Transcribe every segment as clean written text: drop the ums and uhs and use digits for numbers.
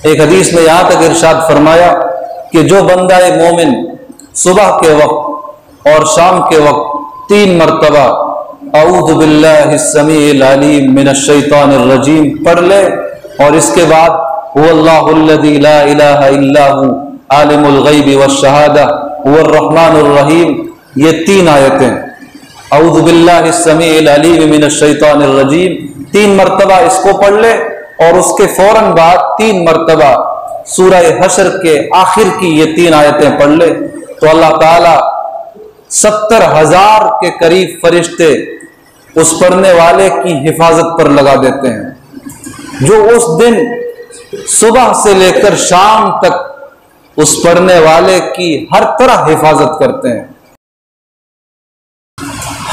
ایک حدیث میں یہاں تک ارشاد فرمایا کہ جو بندہ مومن صبح کے وقت اور شام کے وقت 3 مرتبہ اعوذ باللہ السمیع العلیم من الشیطان الرجیم پڑھ لے اور اس کے بعد هو اللہ الذی لا الہ الا هو عالم الغیب والشہادہ هو الرحمن الرحیم، یہ 3 آیتیں اعوذ باللہ السمیع العلیم من الشیطان الرجیم 3 مرتبہ اس کو پڑھ لے اور اس کے فوراً بعد 3 مرتبہ سورہ حشر کے آخر کی یہ 3 آیتیں پڑھ لے تو اللہ تعالی 70,000 کے قریب فرشتے اس پڑھنے والے کی حفاظت پر لگا دیتے ہیں، جو اس دن صبح سے لے کر شام تک اس پڑھنے والے کی ہر طرح حفاظت کرتے ہیں۔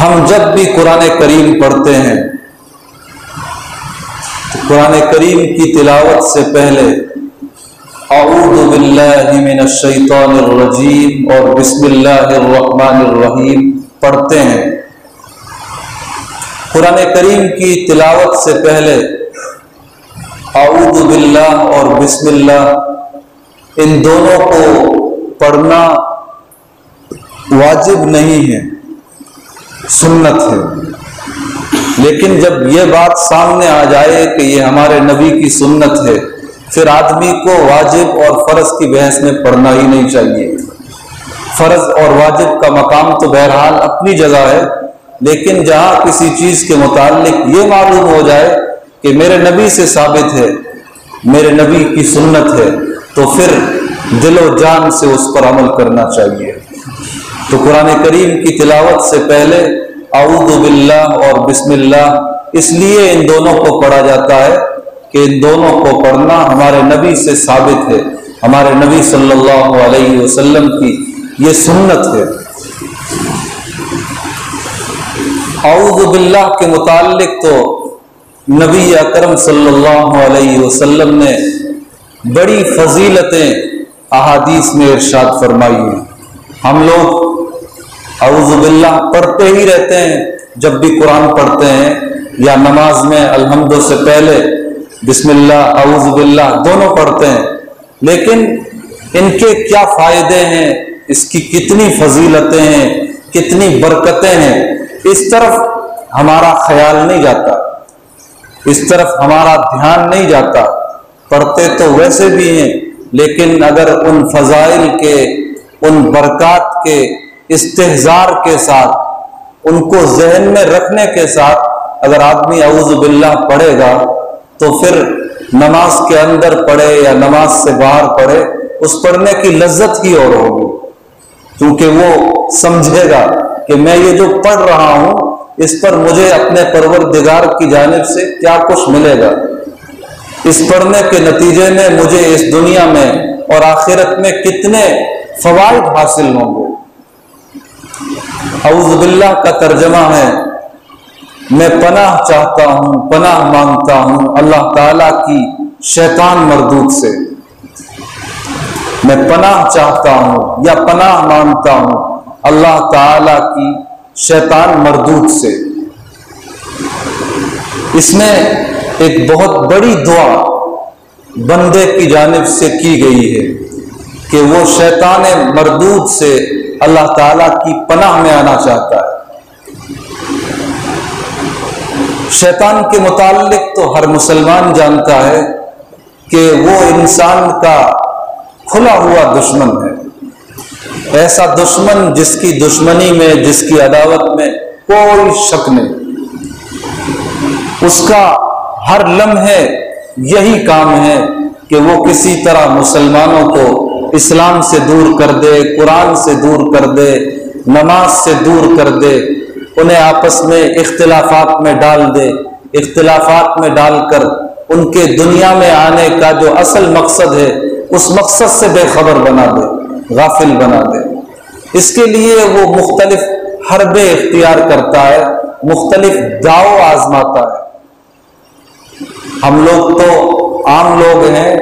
ہم جب بھی قرآن کریم پڑھتے ہیں تو قرآن کریم کی تلاوت سے پہلے اعوذ باللہ من الشیطان الرجیم اور بسم اللہ الرحمن الرحیم پڑھتے ہیں۔ قرآن کریم کی تلاوت سے پہلے اعوذ باللہ اور بسم اللہ ان دونوں کو پڑھنا واجب نہیں ہے، سنت ہے، لیکن جب یہ بات سامنے آ جائے کہ یہ ہمارے نبی کی سنت ہے پھر آدمی کو واجب اور فرض کی بحث میں پڑھنا ہی نہیں چاہیے۔ فرض اور واجب کا مقام تو بہرحال اپنی جگہ ہے، لیکن جہاں کسی چیز کے متعلق یہ معلوم ہو جائے کہ میرے نبی سے ثابت ہے، میرے نبی کی سنت ہے، تو پھر دل و جان سے اس پر عمل کرنا چاہیے۔ تو قرآن کریم کی تلاوت سے پہلے اعوذ باللہ اور بسم اللہ اس لیے ان دونوں کو پڑھا جاتا ہے کہ ان دونوں کو پڑھنا ہمارے نبی سے ثابت ہے، ہمارے نبی صلی اللہ علیہ وسلم کی یہ سنت ہے۔ اعوذ باللہ کے متعلق تو نبی اکرم صلی اللہ علیہ وسلم نے بڑی فضیلتیں احادیث میں ارشاد فرمائی ہیں۔ ہم لوگ اعوذ باللہ پڑھتے ہی رہتے ہیں، جب بھی قرآن پڑھتے ہیں یا نماز میں الحمد سے پہلے بسم اللہ اعوذ باللہ دونوں پڑھتے ہیں، لیکن ان کے کیا فائدے ہیں، اس کی کتنی فضیلتیں ہیں، کتنی برکتیں ہیں، اس طرف ہمارا خیال نہیں جاتا، اس طرف ہمارا دھیان نہیں جاتا۔ پڑھتے تو ویسے بھی ہیں، لیکن اگر ان فضائل کے، ان برکات کے استحضار کے ساتھ، ان کو ذہن میں رکھنے کے ساتھ اگر آدمی اعوذ باللہ پڑھے گا تو پھر نماز کے اندر پڑھے یا نماز سے باہر پڑھے، اس پڑھنے کی لذت ہی اور ہوگی، کیونکہ وہ سمجھے گا کہ میں یہ جو پڑھ رہا ہوں اس پر مجھے اپنے پروردگار کی جانب سے کیا کچھ ملے گا، اس پڑھنے کے نتیجے میں مجھے اس دنیا میں اور آخرت میں کتنے فوائد حاصل ہوں گے۔ اعوذ باللہ کا ترجمہ ہے میں پناہ چاہتا ہوں، پناہ مانگتا ہوں اللہ تعالیٰ کی شیطان مردود سے، میں پناہ چاہتا ہوں یا پناہ مانگتا ہوں اللہ تعالیٰ کی شیطان مردود سے۔ اس میں ایک بہت بڑی دعا بندے کی جانب سے کی گئی ہے کہ وہ شیطان مردود سے اللہ تعالیٰ کی پناہ میں آنا چاہتا ہے۔ شیطان کے متعلق تو ہر مسلمان جانتا ہے کہ وہ انسان کا کھلا ہوا دشمن ہے، ایسا دشمن جس کی دشمنی میں، جس کی عداوت میں کوئی شک نہیں، اس کا ہر لمحے یہی کام ہے کہ وہ کسی طرح مسلمانوں کو اسلام سے دور کر دے، قرآن سے دور کر دے، نماز سے دور کر دے، انہیں آپس میں اختلافات میں ڈال دے، اختلافات میں ڈال کر ان کے دنیا میں آنے کا جو اصل مقصد ہے اس مقصد سے بے خبر بنا دے، غافل بنا دے۔ اس کے لیے وہ مختلف حربے اختیار کرتا ہے، مختلف داؤ آزماتا ہے۔ ہم لوگ تو عام لوگ ہیں،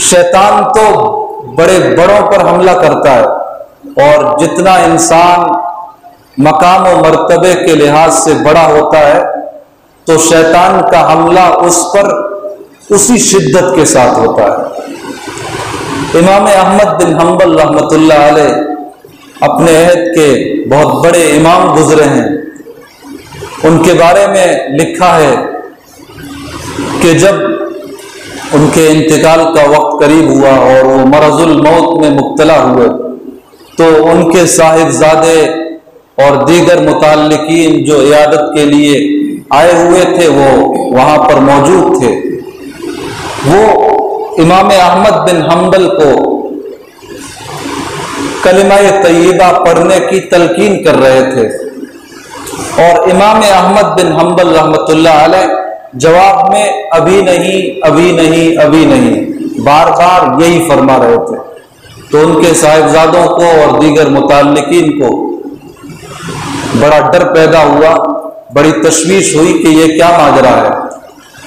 شیطان تو بڑے بڑوں پر حملہ کرتا ہے، اور جتنا انسان مقام و مرتبے کے لحاظ سے بڑا ہوتا ہے تو شیطان کا حملہ اس پر اسی شدت کے ساتھ ہوتا ہے۔ امام احمد بن حنبل رحمۃ اللہ علیہ اپنے عہد کے بہت بڑے امام گزرے ہیں۔ ان کے بارے میں لکھا ہے کہ جب ان کے انتقال کا وقت قریب ہوا اور وہ مرض الموت میں مبتلا ہوئے تو ان کے صاحبزادے اور دیگر متعلقین جو عیادت کے لیے آئے ہوئے تھے وہ وہاں پر موجود تھے۔ وہ امام احمد بن حنبل کو کلمہ طیبہ پڑھنے کی تلقین کر رہے تھے، اور امام احمد بن حنبل رحمۃ اللہ علیہ جواب میں ابھی نہیں ابھی نہیں ابھی نہیں بار بار یہی فرما رہے تھے۔ تو ان کے صاحبزادوں کو اور دیگر متعلقین کو بڑا ڈر پیدا ہوا، بڑی تشویش ہوئی کہ یہ کیا ماجرا ہے۔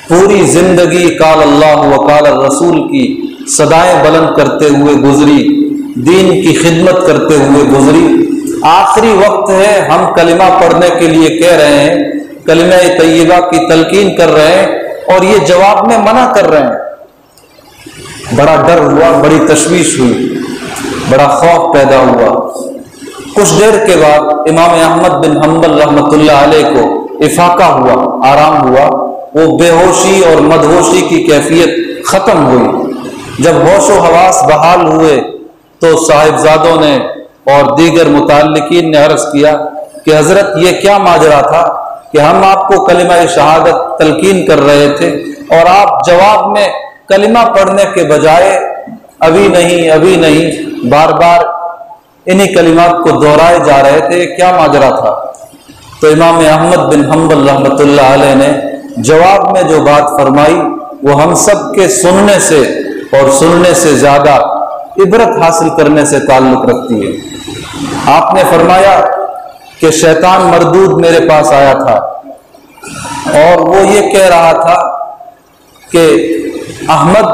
پوری زندگی قال اللہ و قال الرسول کی صدائیں بلند کرتے ہوئے گزری، دین کی خدمت کرتے ہوئے گزری، آخری وقت ہے، ہم کلمہ پڑھنے کے لیے کہہ رہے ہیں، کلمہ طیبہ کی تلقین کر رہے ہیں اور یہ جواب میں منع کر رہے ہیں۔ بڑا ڈر ہوا، بڑی تشویش ہوئی، بڑا خوف پیدا ہوا۔ کچھ دیر کے بعد امام احمد بن حنبل رحمۃ اللہ علیہ کو افاقہ ہوا، آرام ہوا، وہ بے ہوشی اور مدہوشی کی کیفیت ختم ہوئی۔ جب ہوش و حواس بحال ہوئے تو صاحبزادوں نے اور دیگر متعلقین نے عرض کیا کہ حضرت یہ کیا ماجرا تھا کہ ہم آپ کو کلمہ شہادت تلقین کر رہے تھے اور آپ جواب میں کلمہ پڑھنے کے بجائے ابھی نہیں ابھی نہیں بار بار انہی کلمات کو دہرائے جا رہے تھے، کیا ماجرا تھا؟ تو امام احمد بن حنبل رحمۃ اللہ علیہ نے جواب میں جو بات فرمائی وہ ہم سب کے سننے سے اور سننے سے زیادہ عبرت حاصل کرنے سے تعلق رکھتی ہے۔ آپ نے فرمایا کہ شیطان مردود میرے پاس آیا تھا اور وہ یہ کہہ رہا تھا کہ احمد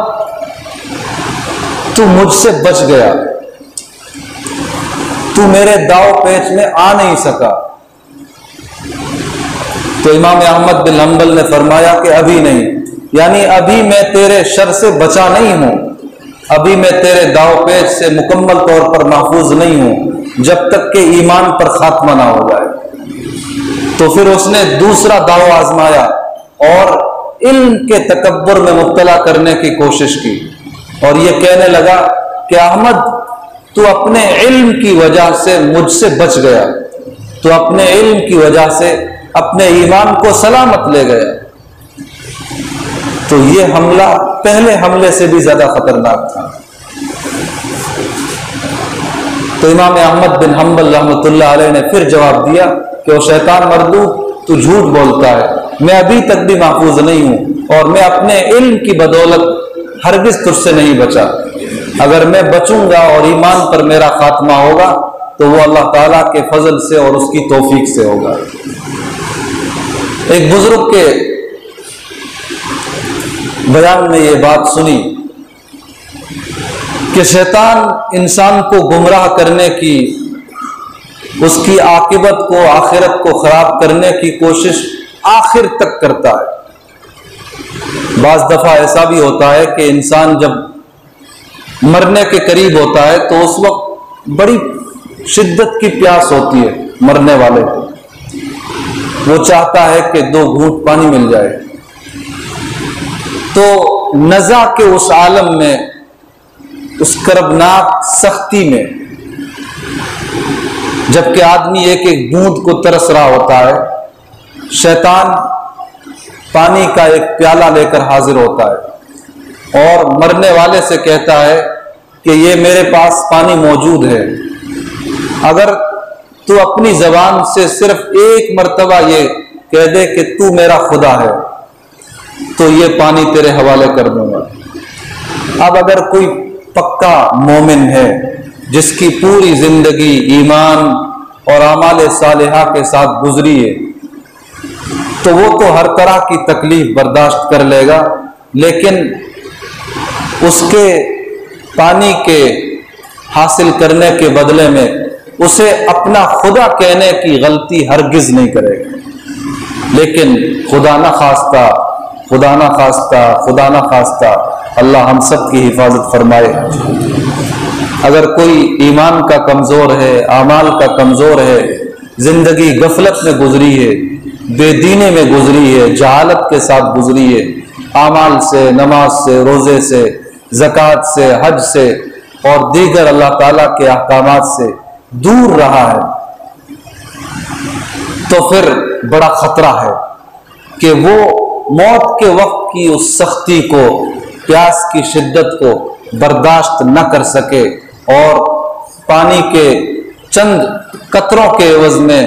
تو مجھ سے بچ گیا، تو میرے داؤ پیچ میں آ نہیں سکا۔ تو امام احمد بن حنبل نے فرمایا کہ ابھی نہیں، یعنی ابھی میں تیرے شر سے بچا نہیں ہوں، ابھی میں تیرے داؤ پیچ سے مکمل طور پر محفوظ نہیں ہوں جب تک کہ ایمان پر خاتمہ نہ ہو جائے۔ تو پھر اس نے دوسرا داؤ آزمایا اور علم کے تکبر میں مبتلا کرنے کی کوشش کی، اور یہ کہنے لگا کہ احمد تو اپنے علم کی وجہ سے مجھ سے بچ گیا، تو اپنے علم کی وجہ سے اپنے ایمان کو سلامت لے گیا۔ تو یہ حملہ پہلے حملے سے بھی زیادہ خطرناک تھا۔ تو امام احمد بن حنبل رحمۃ اللہ علیہ نے پھر جواب دیا کہ وہ شیطان مردود تو جھوٹ بولتا ہے، میں ابھی تک بھی محفوظ نہیں ہوں اور میں اپنے علم کی بدولت ہرگز تجھ سے نہیں بچا۔ اگر میں بچوں گا اور ایمان پر میرا خاتمہ ہوگا تو وہ اللہ تعالیٰ کے فضل سے اور اس کی توفیق سے ہوگا۔ ایک بزرگ کے بیان میں یہ بات سنی کہ شیطان انسان کو گمراہ کرنے کی، اس کی عاقبت کو، آخرت کو خراب کرنے کی کوشش آخر تک کرتا ہے۔ بعض دفعہ ایسا بھی ہوتا ہے کہ انسان جب مرنے کے قریب ہوتا ہے تو اس وقت بڑی شدت کی پیاس ہوتی ہے مرنے والے کو، وہ چاہتا ہے کہ 2 گھونٹ پانی مل جائے۔ تو نزع کے اس عالم میں، اس کربناک سختی میں، جبکہ آدمی ایک ایک بوند کو ترس رہا ہوتا ہے، شیطان پانی کا ایک پیالہ لے کر حاضر ہوتا ہے اور مرنے والے سے کہتا ہے کہ یہ میرے پاس پانی موجود ہے، اگر تو اپنی زبان سے صرف ایک مرتبہ یہ کہہ دے کہ تو میرا خدا ہے تو یہ پانی تیرے حوالے کر دوں گا۔ اب اگر کوئی پکا مومن ہے جس کی پوری زندگی ایمان اور اعمال صالحہ کے ساتھ گزری ہے تو وہ تو ہر طرح کی تکلیف برداشت کر لے گا، لیکن اس کے پانی کے حاصل کرنے کے بدلے میں اسے اپنا خدا کہنے کی غلطی ہرگز نہیں کرے گا۔ لیکن خدا نہ خواستہ خدا نہ خواستہ اللہ ہم سب کی حفاظت فرمائے۔ اگر کوئی ایمان کا کمزور ہے، اعمال کا کمزور ہے، زندگی غفلت میں گزری ہے، بے دینی میں گزری ہے، جہالت کے ساتھ گزری ہے، اعمال سے، نماز سے، روزے سے، زکوٰۃ سے، حج سے اور دیگر اللہ تعالیٰ کے احکامات سے دور رہا ہے، تو پھر بڑا خطرہ ہے کہ وہ موت کے وقت کی اس سختی کو، پیاس کی شدت کو برداشت نہ کر سکے اور پانی کے چند قطروں کے عوض میں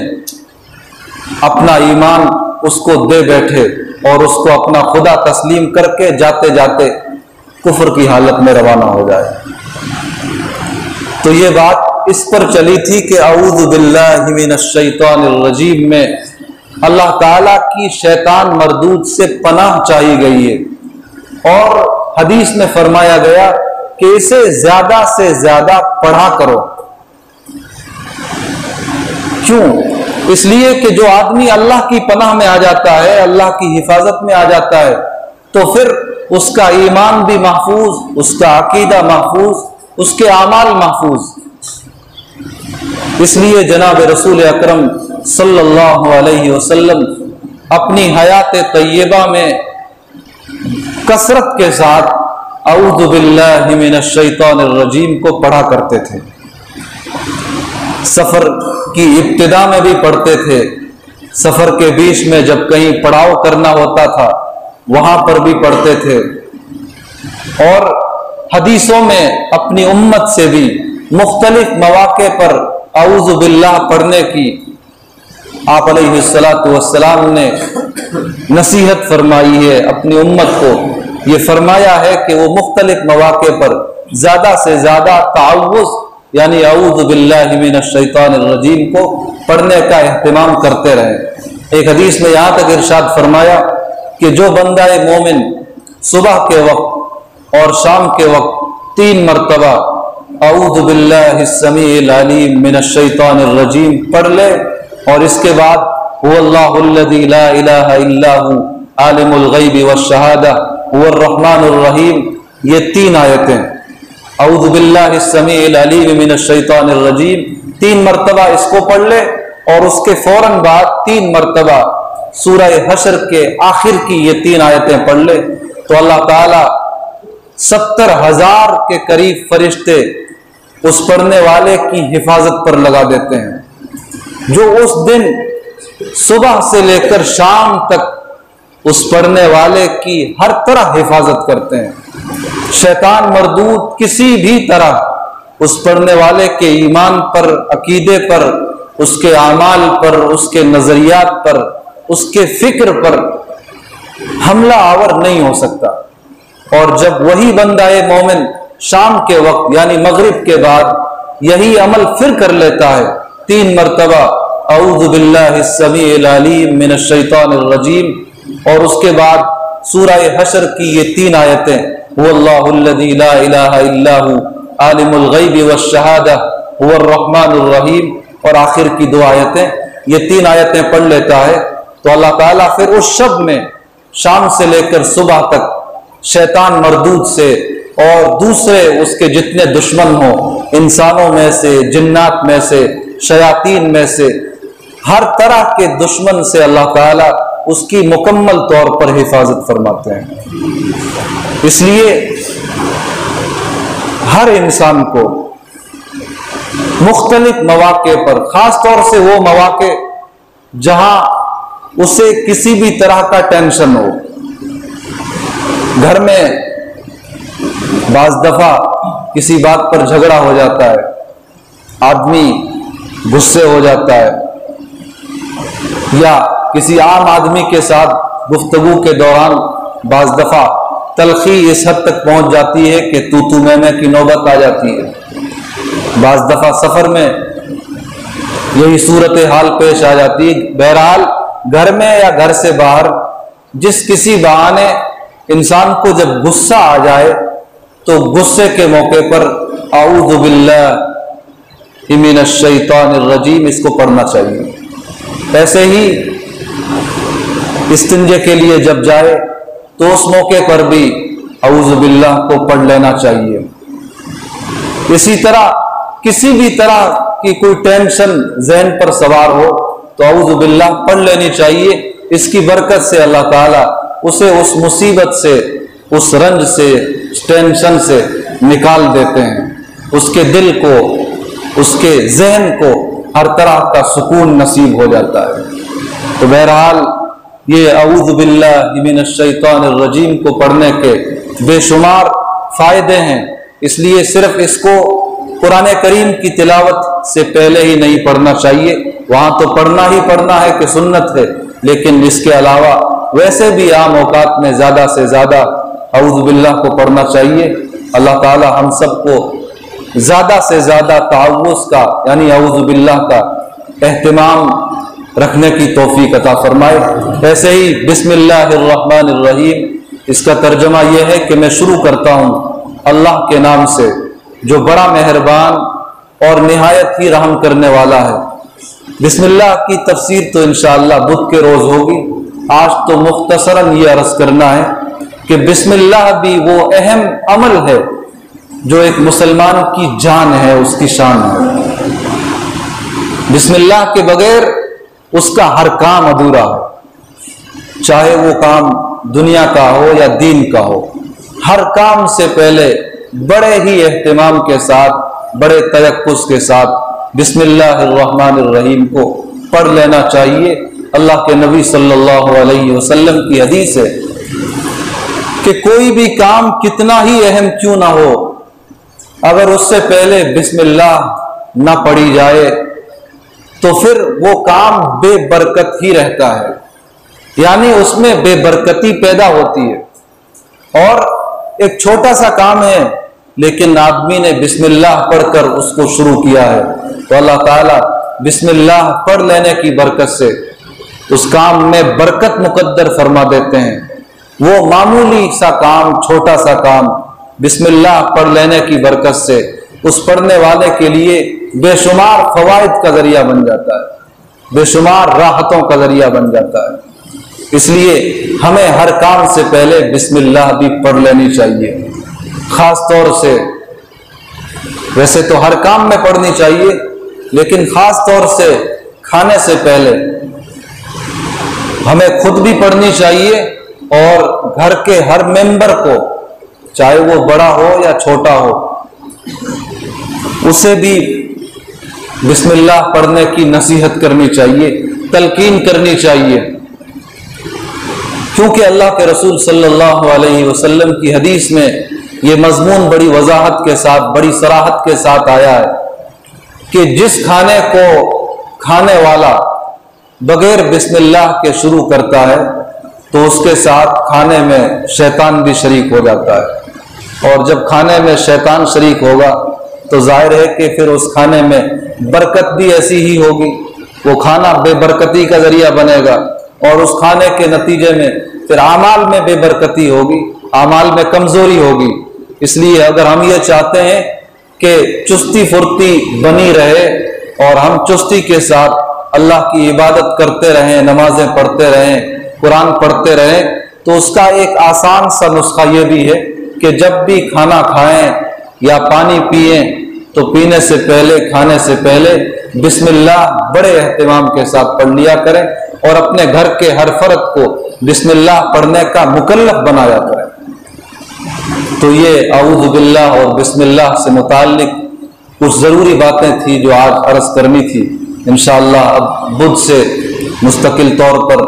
اپنا ایمان اس کو دے بیٹھے اور اس کو اپنا خدا تسلیم کر کے جاتے جاتے کفر کی حالت میں روانہ ہو جائے۔ تو یہ بات اس پر چلی تھی کہ اعوذ باللہ من الشیطان الرجیم میں اللہ تعالیٰ کی شیطان مردود سے پناہ چاہی گئی ہے، اور حدیث میں فرمایا گیا کہ اسے زیادہ سے زیادہ پڑھا کرو۔ کیوں؟ اس لیے کہ جو آدمی اللہ کی پناہ میں آ جاتا ہے، اللہ کی حفاظت میں آ جاتا ہے، تو پھر اس کا ایمان بھی محفوظ، اس کا عقیدہ محفوظ، اس کے اعمال محفوظ۔ اس لیے جناب رسول اکرم صلی اللہ علیہ وسلم اپنی حیات طیبہ میں کثرت کے ساتھ اعوذ باللہ من الشیطان الرجیم کو پڑھا کرتے تھے۔ سفر کی ابتدا میں بھی پڑھتے تھے، سفر کے بیچ میں جب کہیں پڑاؤ کرنا ہوتا تھا وہاں پر بھی پڑھتے تھے، اور حدیثوں میں اپنی امت سے بھی مختلف مواقع پر اعوذ باللہ پڑھنے کی آپ علیہ الصلاۃ والسلام نے نصیحت فرمائی ہے اپنی امت کو۔ یہ فرمایا ہے کہ وہ مختلف مواقع پر زیادہ سے زیادہ تعوذ یعنی اعوذ باللہ من الشیطان الرجیم کو پڑھنے کا اہتمام کرتے رہیں۔ ایک حدیث میں یہاں تک ارشاد فرمایا کہ جو بندہ مومن صبح کے وقت اور شام کے وقت 3 مرتبہ اعوذ باللہ السمیع العلیم من الشیطان الرجیم پڑھ لے، اور اس کے بعد هو اللہ الذی لا الہ الا هو عالم الغیب والشہادہ هو الرحمن الرحیم، یہ 3 آیتیں اعوذ باللہ السمیع العلیم من الشیطان الرجیم 3 مرتبہ اس کو پڑھ لے، اور اس کے فوراً بعد 3 مرتبہ سورہ حشر کے آخر کی یہ 3 آیتیں پڑھ لے، تو اللہ تعالی 70,000 کے قریب فرشتے اس پڑھنے والے کی حفاظت پر لگا دیتے ہیں، جو اس دن صبح سے لے کر شام تک اس پڑھنے والے کی ہر طرح حفاظت کرتے ہیں۔ شیطان مردود کسی بھی طرح اس پڑھنے والے کے ایمان پر، عقیدے پر، اس کے اعمال پر، اس کے نظریات پر، اس کے فکر پر حملہ آور نہیں ہو سکتا۔ اور جب وہی بندہ مومن شام کے وقت یعنی مغرب کے بعد یہی عمل پھر کر لیتا ہے 3 مرتبہ اعوذ باللہ السمیع العلیم من الشیطان الرجیم، اور اس کے بعد سورہ حشر کی یہ 3 آیتیں هو اللہ الذی لا الہ الا هو عالم الغیب والشہادہ هو الرحمن الرحیم، اور آخر کی 2 آیتیں، یہ 3 آیتیں پڑھ لیتا ہے تو اللہ تعالیٰ پھر اس شب میں شام سے لے کر صبح تک شیطان مردود سے اور دوسرے اس کے جتنے دشمن ہوں، انسانوں میں سے، جنات میں سے، شیاطین میں سے، ہر طرح کے دشمن سے اللہ تعالیٰ اس کی مکمل طور پر حفاظت فرماتے ہیں۔ اس لیے ہر انسان کو مختلف مواقع پر، خاص طور سے وہ مواقع جہاں اسے کسی بھی طرح کا ٹینشن ہو، گھر میں بعض دفعہ کسی بات پر جھگڑا ہو جاتا ہے، آدمی غصے ہو جاتا ہے، یا کسی عام آدمی کے ساتھ گفتگو کے دوران بعض دفعہ تلخی اس حد تک پہنچ جاتی ہے کہ تو میں کی نوبت آ جاتی ہے، بعض دفعہ سفر میں یہی صورتحال پیش آ جاتی ہے۔ بہرحال گھر میں یا گھر سے باہر جس کسی بہانے انسان کو جب غصہ آ جائے تو غصے کے موقع پر اعوذ باللہ من الشیطان الرجیم اس کو پڑھنا چاہیے۔ ایسے ہی استنجے کے لیے جب جائے تو اس موقع پر بھی اعوذ باللہ کو پڑھ لینا چاہیے۔ اسی طرح کسی بھی طرح کی کوئی ٹینشن ذہن پر سوار ہو تو اعوذ باللہ پڑھ لینی چاہیے۔ اس کی برکت سے اللہ تعالیٰ اسے اس مصیبت سے، اس رنج سے، اس ٹینشن سے نکال دیتے ہیں، اس کے دل کو، اس کے ذہن کو ہر طرح کا سکون نصیب ہو جاتا ہے۔ تو بہرحال یہ اعوذ باللہ من الشیطان الرجیم کو پڑھنے کے بے شمار فائدے ہیں، اس لیے صرف اس کو قرآن کریم کی تلاوت سے پہلے ہی نہیں پڑھنا چاہیے، وہاں تو پڑھنا ہی پڑھنا ہے کہ سنت ہے، لیکن اس کے علاوہ ویسے بھی عام اوقات میں زیادہ سے زیادہ اعوذ باللہ کو پڑھنا چاہیے۔ اللہ تعالی ہم سب کو زیادہ سے زیادہ تعوذ کا یعنی اعوذ باللہ کا اہتمام رکھنے کی توفیق عطا فرمائے۔ ایسے ہی بسم اللہ الرحمن الرحیم، اس کا ترجمہ یہ ہے کہ میں شروع کرتا ہوں اللہ کے نام سے جو بڑا مہربان اور نہایت ہی رحم کرنے والا ہے۔ بسم اللہ کی تفسیر تو انشاءاللہ بدھ کے روز ہوگی، آج تو مختصراً یہ عرض کرنا ہے کہ بسم اللہ بھی وہ اہم عمل ہے جو ایک مسلمان کی جان ہے، اس کی شان ہے۔ بسم اللہ کے بغیر اس کا ہر کام ادھورا ہے، چاہے وہ کام دنیا کا ہو یا دین کا ہو۔ ہر کام سے پہلے بڑے ہی اہتمام کے ساتھ، بڑے تیقظ کے ساتھ بسم اللہ الرحمن الرحیم کو پڑھ لینا چاہیے۔ اللہ کے نبی صلی اللہ علیہ وسلم کی حدیث ہے کہ کوئی بھی کام کتنا ہی اہم کیوں نہ ہو، اگر اس سے پہلے بسم اللہ نہ پڑھی جائے تو پھر وہ کام بے برکت ہی رہتا ہے، یعنی اس میں بے برکتی پیدا ہوتی ہے۔ اور ایک چھوٹا سا کام ہے لیکن آدمی نے بسم اللہ پڑھ کر اس کو شروع کیا ہے تو اللہ تعالیٰ بسم اللہ پڑھ لینے کی برکت سے اس کام میں برکت مقدر فرما دیتے ہیں۔ وہ معمولی سا کام، چھوٹا سا کام بسم اللہ پڑھ لینے کی برکت سے اس پڑھنے والے کے لیے بے شمار فوائد کا ذریعہ بن جاتا ہے، بے شمار راحتوں کا ذریعہ بن جاتا ہے۔ اس لیے ہمیں ہر کام سے پہلے بسم اللہ بھی پڑھ لینی چاہیے، خاص طور سے، ویسے تو ہر کام میں پڑھنی چاہیے لیکن خاص طور سے کھانے سے پہلے ہمیں خود بھی پڑھنی چاہیے اور گھر کے ہر ممبر کو، چاہے وہ بڑا ہو یا چھوٹا ہو، اسے بھی بسم اللہ پڑھنے کی نصیحت کرنی چاہیے، تلقین کرنی چاہیے، کیونکہ اللہ کے رسول صلی اللہ علیہ وسلم کی حدیث میں یہ مضمون بڑی وضاحت کے ساتھ، بڑی صراحت کے ساتھ آیا ہے کہ جس کھانے کو کھانے والا بغیر بسم اللہ کے شروع کرتا ہے تو اس کے ساتھ کھانے میں شیطان بھی شریک ہو جاتا ہے، اور جب کھانے میں شیطان شریک ہوگا تو ظاہر ہے کہ پھر اس کھانے میں برکت بھی ایسی ہی ہوگی، وہ کھانا بے برکتی کا ذریعہ بنے گا، اور اس کھانے کے نتیجے میں پھر اعمال میں بے برکتی ہوگی، اعمال میں کمزوری ہوگی۔ اس لیے اگر ہم یہ چاہتے ہیں کہ چستی پھرتی بنی رہے اور ہم چستی کے ساتھ اللہ کی عبادت کرتے رہیں، نمازیں پڑھتے رہیں، قرآن پڑھتے رہیں، تو اس کا ایک آسان سا نسخہ یہ بھی ہے کہ جب بھی کھانا کھائیں یا پانی پئیں تو پینے سے پہلے، کھانے سے پہلے بسم اللہ بڑے اہتمام کے ساتھ پڑھ لیا کریں، اور اپنے گھر کے ہر فرد کو بسم اللہ پڑھنے کا مکلف بنایا کریں۔ تو یہ اعوذ باللہ اور بسم اللہ سے متعلق کچھ ضروری باتیں تھیں جو آج عرض کرنی تھی۔ انشاءاللہ اب بدھ سے مستقل طور پر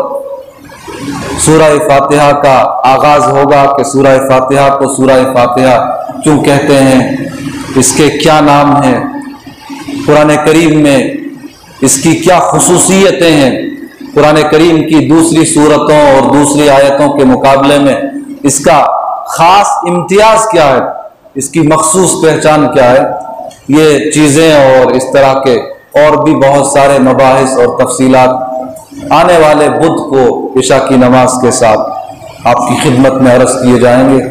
سورہ فاتحہ کا آغاز ہوگا کہ سورہ فاتحہ کو سورہ فاتحہ کیوں کہتے ہیں، اس کے کیا نام ہیں، قرآن کریم میں اس کی کیا خصوصیتیں ہیں، قرآن کریم کی دوسری صورتوں اور دوسری آیتوں کے مقابلے میں اس کا خاص امتیاز کیا ہے، اس کی مخصوص پہچان کیا ہے، یہ چیزیں اور اس طرح کے اور بھی بہت سارے مباحث اور تفصیلات آنے والے بدھ کو عشاء کی نماز کے ساتھ آپ کی خدمت میں عرض کیے جائیں گے۔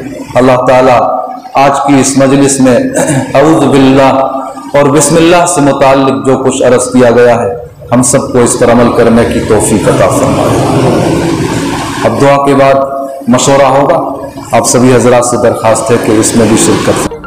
اللہ تعالیٰ آج کی اس مجلس میں اعوذ باللہ اور بسم اللہ سے متعلق جو کچھ عرض کیا گیا ہے ہم سب کو اس پر عمل کرنے کی توفیق عطا فرمائے۔ اب دعا کے بعد مشورہ ہوگا، آپ سبھی حضرات سے درخواست ہے کہ اس میں بھی شرکت کریں۔